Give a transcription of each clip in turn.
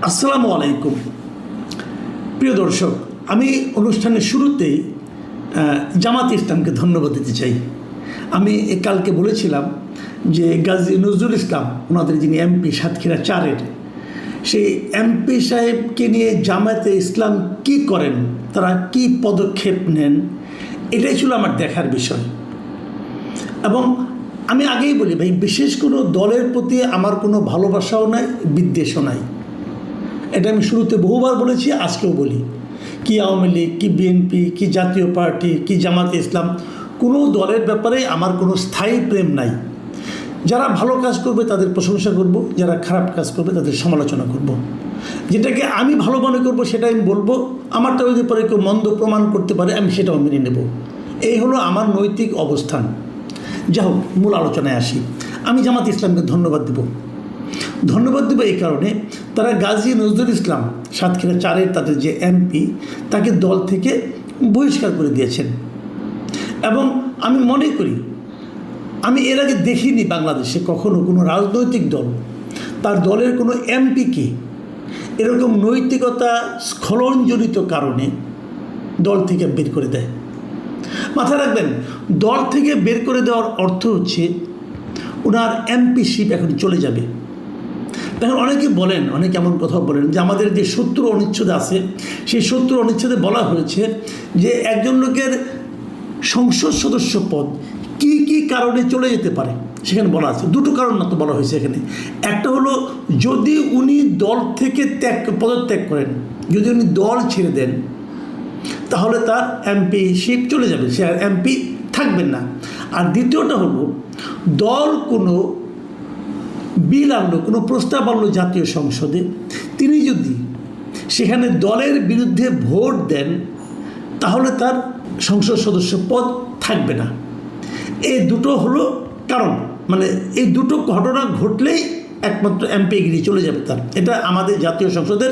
আসসালামু আলাইকুম প্রিয় দর্শক, আমি অনুষ্ঠানের শুরুতেই জামাত ইসলামকে ধন্যবাদ দিতে চাই। আমি কালকে বলেছিলাম যে গাজী নজরুল ইসলাম, ওনাদের যিনি এমপি সাতক্ষীরা 4-এর, সেই এমপি সাহেবকে নিয়ে জামায়াতে ইসলাম কি করেন, তারা কি পদক্ষেপ নেন, এটাই ছিল আমার দেখার বিষয়। এবং আমি আগেই বলি ভাই, বিশেষ কোনো দলের প্রতি আমার কোনো ভালোবাসাও নাই, বিদ্বেষও নাই। এটা আমি শুরুতে বহুবার বলেছি, আজকেও বলি। কি আওয়ামী লীগ, কি বিএনপি, কি জাতীয় পার্টি, কি জামাতে ইসলাম, কোনো দলের ব্যাপারে আমার কোনো স্থায়ী প্রেম নাই। যারা ভালো কাজ করবে তাদের প্রশংসা করব, যারা খারাপ কাজ করবে তাদের সমালোচনা করব। যেটাকে আমি ভালো মনে করবো সেটা আমি বলবো, আমারটা যদি পরে কেউ মন্দ প্রমাণ করতে পারে আমি সেটাও মেনে নেব। এই হলো আমার নৈতিক অবস্থান। যাই হোক, মূল আলোচনায় আসি। আমি জামাত ইসলামকে ধন্যবাদ দেব এই কারণে, তারা গাজী নজরুল ইসলাম সাতক্ষীরা 4-এর তাদের যে এমপি, তাকে দল থেকে বহিষ্কার করে দিয়েছেন। এবং আমি মনে করি, আমি এর আগে দেখিনি বাংলাদেশে কখনো কোনো রাজনৈতিক দল তার দলের কোনো এমপিকে এরকম নৈতিকতা স্খলনজনিত কারণে দল থেকে বের করে দেয়। মাথায় রাখবেন, দল থেকে বের করে দেওয়ার অর্থ হচ্ছে ওনার এমপিশিপ এখন চলে যাবে। দেখুন, অনেকে বলেন, অনেকে এমন কথা বলেন যে আমাদের যে 70 অনুচ্ছেদ আছে, সেই 70 অনুচ্ছেদে বলা হয়েছে যে একজন লোকের সংসদ সদস্য পদ কি কি কারণে চলে যেতে পারে। সেখানে বলা আছে দুটো কারণ মাত্র বলা হয়েছে এখানে। একটা হলো যদি উনি দল থেকে পদত্যাগ করেন, যদি উনি দল ছেড়ে দেন, তাহলে তার এমপিশিপ চলে যাবে, সে আর এমপি থাকবেন না। আর দ্বিতীয়টা হলো দল কোনো বিল আনলো, কোনো প্রস্তাব আনলো জাতীয় সংসদে, তিনি যদি সেখানে দলের বিরুদ্ধে ভোট দেন তাহলে তার সংসদ সদস্য পদ থাকবে না। এই দুটো হলো কারণ, মানে এই দুটো ঘটনা ঘটলেই একমাত্র এমপিগিরি চলে যাবে তার। এটা আমাদের জাতীয় সংসদের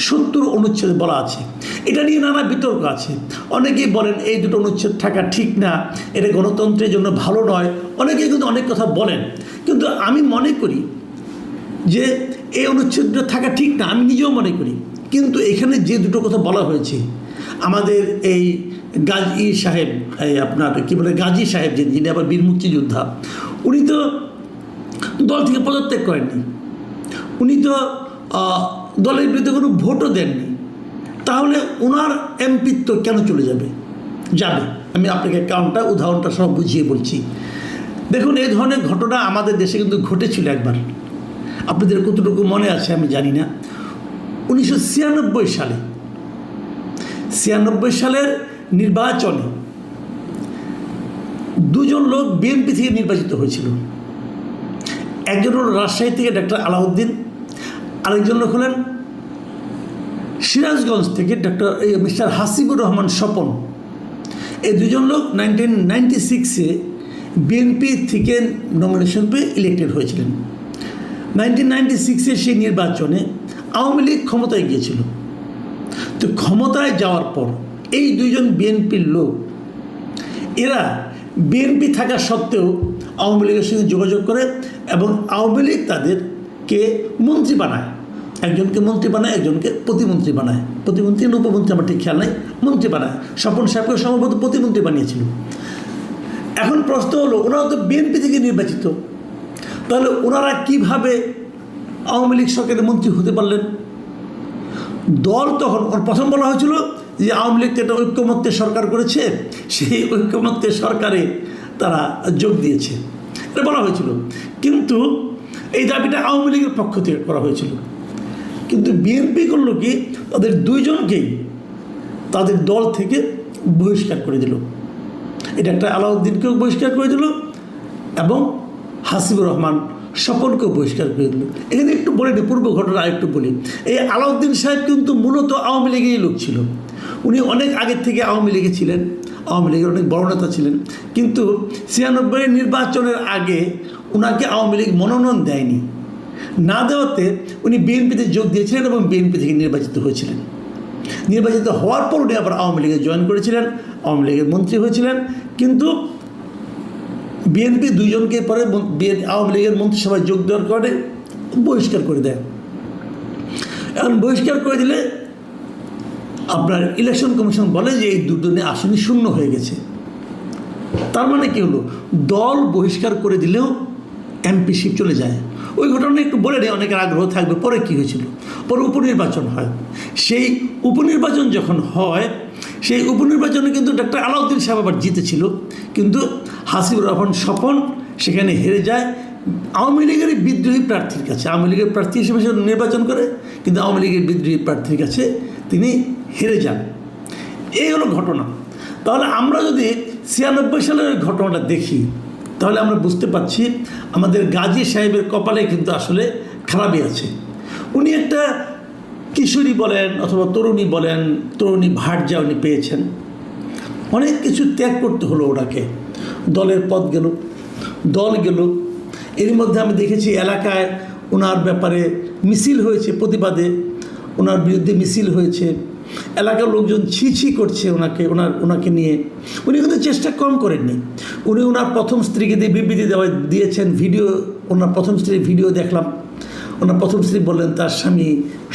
70 অনুচ্ছেদে বলা আছে। এটা নিয়ে নানা বিতর্ক আছে। অনেকেই বলেন এই দুটো অনুচ্ছেদ থাকা ঠিক না, এটা গণতন্ত্রের জন্য ভালো নয়। অনেকেই কিন্তু অনেক কথা বলেন, কিন্তু আমি মনে করি যে এই অনুচ্ছেদটা থাকা ঠিক না, আমি নিজেও মনে করি। কিন্তু এখানে যে দুটো কথা বলা হয়েছে, আমাদের এই গাজী সাহেব, এই আপনার কী বলে গাজী সাহেব, যিনি আবার বীর মুক্তিযোদ্ধা, উনি তো দল থেকে পদত্যাগ করেননি, উনি তো দলের বিরুদ্ধে কোনো ভোটও দেননি। তাহলে ওনার এমপিত্ব কেন চলে যাবে? আমি আপনাকে কারণটা, উদাহরণটা সব বুঝিয়ে বলছি। দেখুন, এই ধরনের ঘটনা আমাদের দেশে কিন্তু ঘটেছিল একবার। আপনাদের কতটুকু মনে আছে আমি জানি না। 1996 সালে, 96 সালের নির্বাচনে দুজন লোক বিএনপি থেকে নির্বাচিত হয়েছিল। একজন হল রাজশাহী থেকে ডক্টর আলাউদ্দিন, আরেকজন লোক হলেন সিরাজগঞ্জ থেকে মিস্টার হাসিবুর রহমান স্বপন। এই দুজন লোক 1996-এ বিএনপি থেকে নমিনেশন পেয়ে ইলেক্টেড হয়েছিলেন। 1996-এর সেই নির্বাচনে আওয়ামী লীগ ক্ষমতায় গিয়েছিল। তো ক্ষমতায় যাওয়ার পর এই দুইজন বিএনপির লোক, এরা বিএনপি থাকা সত্ত্বেও আওয়ামী লীগের সঙ্গে যোগাযোগ করে এবং আওয়ামী লীগ তাদেরকে মন্ত্রী বানায়। একজনকে মন্ত্রী বানায়, একজনকে প্রতিমন্ত্রী বানায়। প্রতিমন্ত্রী না উপমন্ত্রী আমার ঠিক খেয়াল নাই, মন্ত্রী বানায়। স্বপন সাহেবকে সম্ভবত প্রতিমন্ত্রী বানিয়েছিল। এখন প্রশ্ন হলো, ওনারা তো বিএনপি থেকে নির্বাচিত, তাহলে ওনারা কিভাবে আওয়ামী লীগ সরকারের মন্ত্রী হতে পারলেন? দল তখন প্রথম বলা হয়েছিল যে আওয়ামী লীগ তো একটা ঐক্যমত্যের সরকার করেছে, সেই ঐক্যমত্যের সরকারে তারা যোগ দিয়েছে, এটা বলা হয়েছিল। কিন্তু এই দাবিটা আওয়ামী লীগের পক্ষ থেকে করা হয়েছিল। কিন্তু বিএনপি করলো কি, তাদের দুইজনকেই তাদের দল থেকে বহিষ্কার করে দিল। এটা একটা আলাউদ্দিনকেও বহিষ্কার করে দিল এবং হাসিবুর রহমান স্বপনকেও বহিষ্কার করে দিল। এখানে একটু বলে দিই, পূর্ব ঘটনা আরেকটু বলি। এই আলাউদ্দিন সাহেব কিন্তু মূলত আওয়ামী লীগেরই লোক ছিল। উনি অনেক আগের থেকে আওয়ামী লীগে ছিলেন, আওয়ামী লীগের অনেক বড় নেতা ছিলেন। কিন্তু 96 নির্বাচনের আগে ওনাকে আওয়ামী লীগ মনোনয়ন দেয়নি। না দেওয়াতে উনি বিএনপিতে যোগ দিয়েছিলেন এবং বিএনপি থেকে নির্বাচিত হয়েছিলেন। নির্বাচিত হওয়ার পর উনি আবার আওয়ামী লীগে জয়েন করেছিলেন, আওয়ামী লীগের মন্ত্রী হয়েছিলেন। কিন্তু বিএনপি দুইজনকে পরে আওয়ামী লীগের মন্ত্রিসভায় যোগ দেওয়ার কারণে বহিষ্কার করে দেয়। এখন বহিষ্কার করে দিলে আপনার ইলেকশন কমিশন বলে যে এই দুজনে আসনই শূন্য হয়ে গেছে। তার মানে কি হলো, দল বহিষ্কার করে দিলেও এমপিশিপ চলে যায়। ওই ঘটনা একটু বলে নেই, অনেকের আগ্রহ থাকবে। পরে কী হয়েছিল, পরে উপনির্বাচন হয়। সেই উপনির্বাচন যখন হয়, সেই উপনির্বাচনে কিন্তু ডক্টর আলাউদ্দিন সাহেব আবার জিতেছিল, কিন্তু হাসিবুর রহমান স্বপন সেখানে হেরে যায় আওয়ামী লীগের বিদ্রোহী প্রার্থীর কাছে। আওয়ামী লীগের প্রার্থী হিসেবে সে নির্বাচন করে, কিন্তু আওয়ামী লীগের বিদ্রোহী প্রার্থীর কাছে তিনি হেরে যান। এই হলো ঘটনা। তাহলে আমরা যদি 96 সালের ঘটনাটা দেখি, তাহলে আমরা বুঝতে পারছি আমাদের গাজী সাহেবের কপালে কিন্তু আসলে খারাপই আছে। উনি একটা কিশোরী বলেন অথবা তরুণী বলেন, তরুণী ভার্যা উনি পেয়েছেন। অনেক কিছু ত্যাগ করতে হলো ওনাকে। দলের পথ গেল, দল গেল। এর মধ্যে আমি দেখেছি এলাকায় ওনার ব্যাপারে মিছিল হয়েছে, প্রতিবাদে ওনার বিরুদ্ধে মিছিল হয়েছে। এলাকার লোকজন ছি করছে ওনাকে নিয়ে। উনি কিন্তু চেষ্টা কম করেননি। উনি ওনার প্রথম স্ত্রীকে দিয়ে বিবৃতি দিয়েছেন। ভিডিও, ওনার প্রথম স্ত্রীর ভিডিও দেখলাম। ওনার প্রথম স্ত্রী বললেন তার স্বামী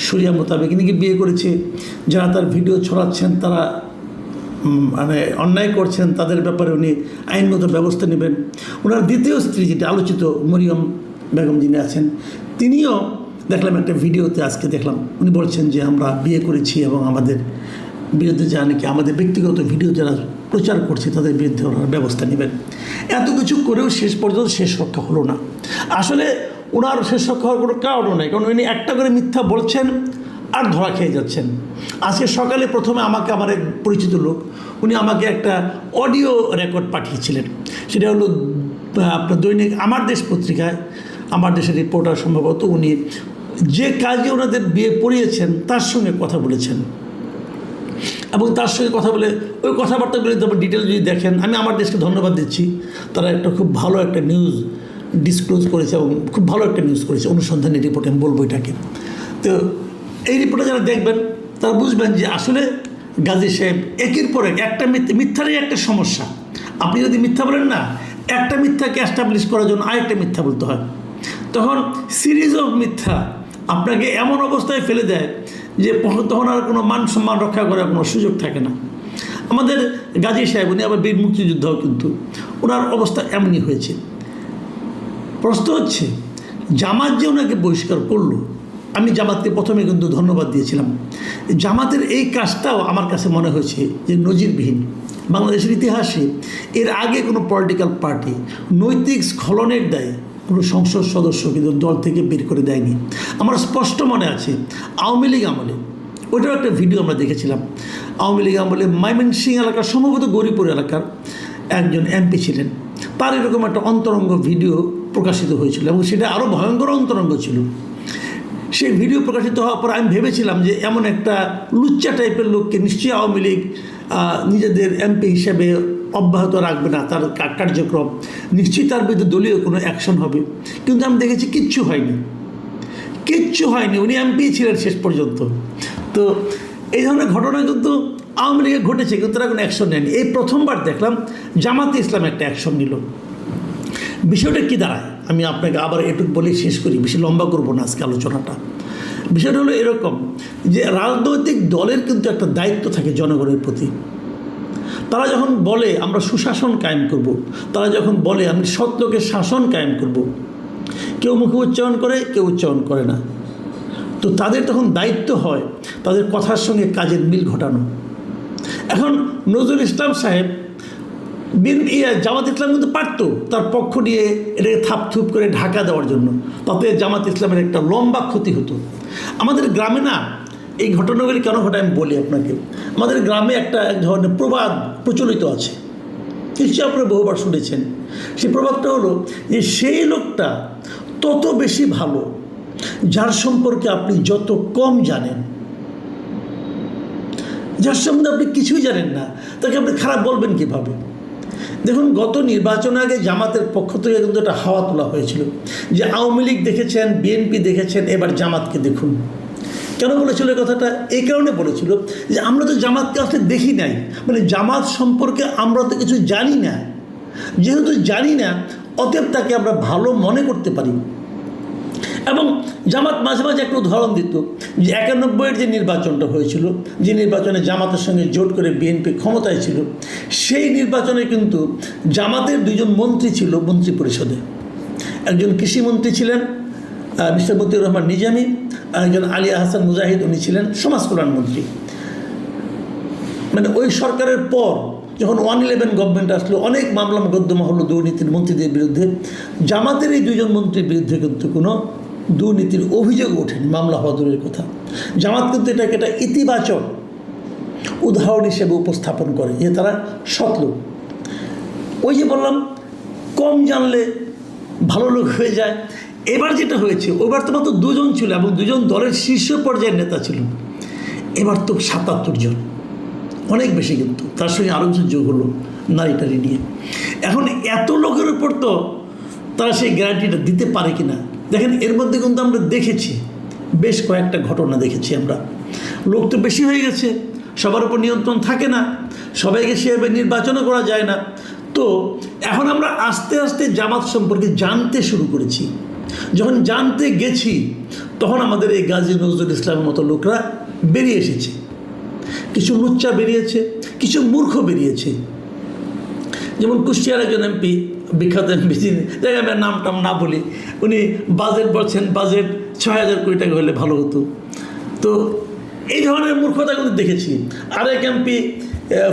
শরিয়া মোতাবেক নাকি বিয়ে করেছে। যারা তার ভিডিও ছড়াচ্ছেন তারা মানে অন্যায় করছেন, তাদের ব্যাপারে উনি আইনগত ব্যবস্থা নেবেন। ওনার দ্বিতীয় স্ত্রী, যেটা আলোচিত মরিয়ম বেগম যিনি আছেন, তিনিও দেখলাম একটা ভিডিওতে আজকে দেখলাম, উনি বলছেন যে আমরা বিয়ে করেছি এবং আমাদের বিরুদ্ধে যা নাকি আমাদের ব্যক্তিগত ভিডিও যারা প্রচার করছে তাদের বিরুদ্ধে ওনারা ব্যবস্থা নেবেন। এত কিছু করেও শেষ পর্যন্ত শেষ রক্ষা হলো না। আসলে ওনার শেষ রক্ষা হওয়ার কোনো কারণও নেই, কারণ উনি একটা করে মিথ্যা বলছেন আর ধরা খেয়ে যাচ্ছেন। আজকে সকালে প্রথমে আমাকে আমার এক পরিচিত লোক, উনি আমাকে একটা অডিও রেকর্ড পাঠিয়েছিলেন। সেটা হলো আপনার দৈনিক আমার দেশ পত্রিকায়, আমার দেশের রিপোর্টার সম্ভবত, উনি যে কাজে ওনাদের বিয়ে পড়িয়েছেন তার সঙ্গে কথা বলেছেন এবং তার সঙ্গে কথা বলে ওই কথাবার্তাগুলি তারপর ডিটেল যদি দেখেন, আমি আমার দেশকে ধন্যবাদ দিচ্ছি। তারা একটা খুব ভালো একটা নিউজ ডিসক্লোজ করেছে এবং খুব ভালো একটা নিউজ করেছে, অনুসন্ধানী রিপোর্ট আমি বলবো এটাকে। তো এই রিপোর্টে যারা দেখবেন তারা বুঝবেন যে আসলে গাজী সাহেব একের পর এক একটা মিথ্যারই একটা সমস্যা। আপনি যদি মিথ্যা বলেন না, একটা মিথ্যাকে এস্টাবলিশ করার জন্য আরেকটা মিথ্যা বলতে হয়, তখন সিরিজ অফ মিথ্যা আপনাকে এমন অবস্থায় ফেলে দেয় যে তখন আর কোনো মান সম্মান রক্ষা করার কোনো সুযোগ থাকে না। আমাদের গাজী সাহেব, উনি আবার বীর মুক্তিযোদ্ধাও, কিন্তু ওনার অবস্থা এমনই হয়েছে। প্রশ্ন হচ্ছে জামাত যে ওনাকে বহিষ্কার করলো, আমি জামাতকে প্রথমে কিন্তু ধন্যবাদ দিয়েছিলাম। জামাতের এই কাজটাও আমার কাছে মনে হয়েছে যে নজিরবিহীন। বাংলাদেশের ইতিহাসে এর আগে কোনো পলিটিক্যাল পার্টি নৈতিক স্খলনের দায়ে কোনো সংসদ সদস্য কিন্তু দল থেকে বের করে দেয়নি। আমার স্পষ্ট মনে আছে আওয়ামী লীগ আমলে, ওইটাও একটা ভিডিও আমরা দেখেছিলাম। আওয়ামী লীগ আমলে ময়মনসিংহ এলাকার, সম্ভবত গৌরীপুর এলাকার একজন এমপি ছিলেন, তার এরকম একটা অন্তরঙ্গ ভিডিও প্রকাশিত হয়েছিল এবং সেটা আরও ভয়ঙ্কর অন্তরঙ্গ ছিল। সেই ভিডিও প্রকাশিত হওয়ার পর আমি ভেবেছিলাম যে এমন একটা লুচ্চা টাইপের লোককে নিশ্চয়ই আওয়ামী লীগ নিজেদের এমপি হিসেবে অব্যাহত রাখবে না, তার কার্যক্রম নিশ্চয়ই তার বিরুদ্ধে দলীয় কোনো অ্যাকশন হবে। কিন্তু আমি দেখেছি কিচ্ছু হয়নি, উনি এমপি ছিলেন শেষ পর্যন্ত। তো এই ধরনের ঘটনা কিন্তু আওয়ামী লীগে ঘটেছে, কিন্তু তারা কোনো অ্যাকশন নেয়নি। এই প্রথমবার দেখলাম জামাতে ইসলাম একটা অ্যাকশন নিল। বিষয়টা কী দাঁড়ায় আমি আপনাকে আবার এটুকু বলে শেষ করি, বেশি লম্বা করবো না আজকে আলোচনাটা। বিষয়টা হলো এরকম যে রাজনৈতিক দলের কিন্তু একটা দায়িত্ব থাকে জনগণের প্রতি। তারা যখন বলে আমরা সুশাসন কায়েম করব, তারা যখন বলে আমি সৎ লোকের শাসন কায়েম করব, কেউ মুখে উচ্চারণ করে, কেউ উচ্চারণ করে না। তো তাদের তখন দায়িত্ব হয় তাদের কথার সঙ্গে কাজের মিল ঘটানো। এখন নজরুল ইসলাম সাহেব জামাত ইসলাম কিন্তু পারত তার পক্ষ নিয়ে এটাকে থাপথুপ করে ঢাকা দেওয়ার জন্য, তাতে জামাত ইসলামের একটা লম্বা ক্ষতি হতো। আমাদের গ্রামে না এই ঘটনাগুলি কেন ঘটে আমি বলি আপনাকে। আমাদের গ্রামে এক ধরনের প্রবাদ প্রচলিত আছে, নিশ্চয়ই আপনারা বহুবার শুনেছেন। সেই প্রবাদটা হলো যে সেই লোকটা তত বেশি ভালো যার সম্পর্কে আপনি যত কম জানেন। যার সম্বন্ধে আপনি কিছুই জানেন না তাকে আপনি খারাপ বলবেন কীভাবে? দেখুন, গত নির্বাচনের আগে জামাতের পক্ষ থেকে কিন্তু একটা হাওয়া তোলা হয়েছিল যে আওয়ামী লীগ দেখেছেন, বিএনপি দেখেছেন, এবার জামাতকে দেখুন। কেন বলেছিল এই কথাটা? এই কারণে বলেছিল যে আমরা তো জামাতকে আসলে দেখি নাই, মানে জামাত সম্পর্কে আমরা তো কিছু জানি না। যেহেতু জানি না, অতএব তাকে আমরা ভালো মনে করতে পারি। এবং জামাত মাঝে মাঝে একটা উদাহরণ দিত যে 91-এর যে নির্বাচনটা হয়েছিল, যে নির্বাচনে জামাতের সঙ্গে জোট করে বিএনপি ক্ষমতায় ছিল, সেই নির্বাচনে কিন্তু জামাতের 2জন মন্ত্রী ছিল মন্ত্রী পরিষদে। একজন কৃষিমন্ত্রী ছিলেন মিস্টার মতিউর রহমান নিজামী, আর একজন আলী আহসান মুজাহিদ, উনি ছিলেন সমাজ কল্যাণ মন্ত্রী। মানে ওই সরকারের পর যখন 111 গভর্নমেন্ট আসলো, অনেক মামলা মোকদ্দমা হলো দুর্নীতির মন্ত্রীদের বিরুদ্ধে। জামাতের এই 2জন মন্ত্রীর বিরুদ্ধে কিন্তু কোনো দুর্নীতির অভিযোগ ওঠেনি, মামলা হওয়া দূরের কথা। জামাত কিন্তু এটাকে একটা ইতিবাচক উদাহরণ হিসেবে উপস্থাপন করে যে তারা সৎ লোক। ওই যে বললাম কম জানলে ভালো লোক হয়ে যায়। এবার যেটা হয়েছে, ওইবার তো মাত্র 2জন ছিল এবং 2জন দলের শীর্ষ পর্যায়ের নেতা ছিল। এবার তো 77 জন, অনেক বেশি। কিন্তু তার সঙ্গে আরও কিছু যোগ হলো নারী নিয়ে। এখন এত লোকের উপর তো তারা সেই গ্যারান্টিটা দিতে পারে কি না। দেখেন, এর মধ্যে কিন্তু আমরা দেখেছি বেশ কয়েকটা ঘটনা দেখেছি আমরা। লোক তো বেশি হয়ে গেছে, সবার উপর নিয়ন্ত্রণ থাকে না, সবাইকে সেভাবে নির্বাচনও করা যায় না। তো এখন আমরা আস্তে আস্তে জামাত সম্পর্কে জানতে শুরু করেছি। যখন জানতে গেছি তখন আমাদের এই গাজী নজরুল ইসলামের মতো লোকরা বেরিয়ে এসেছে। কিছু লুচ্চা বেরিয়েছে, কিছু মূর্খ বেরিয়েছে। যেমন কুষ্টিয়ার একজন এমপি, বিখ্যাত এমপি, জায়গায় আমি নাম টাম না বলি, উনি বাজেট বলছেন, বাজেট 6000 কোটি টাকা হলে ভালো হতো। তো এই ধরনের মূর্খতা কিন্তু দেখেছি। আরেক এমপি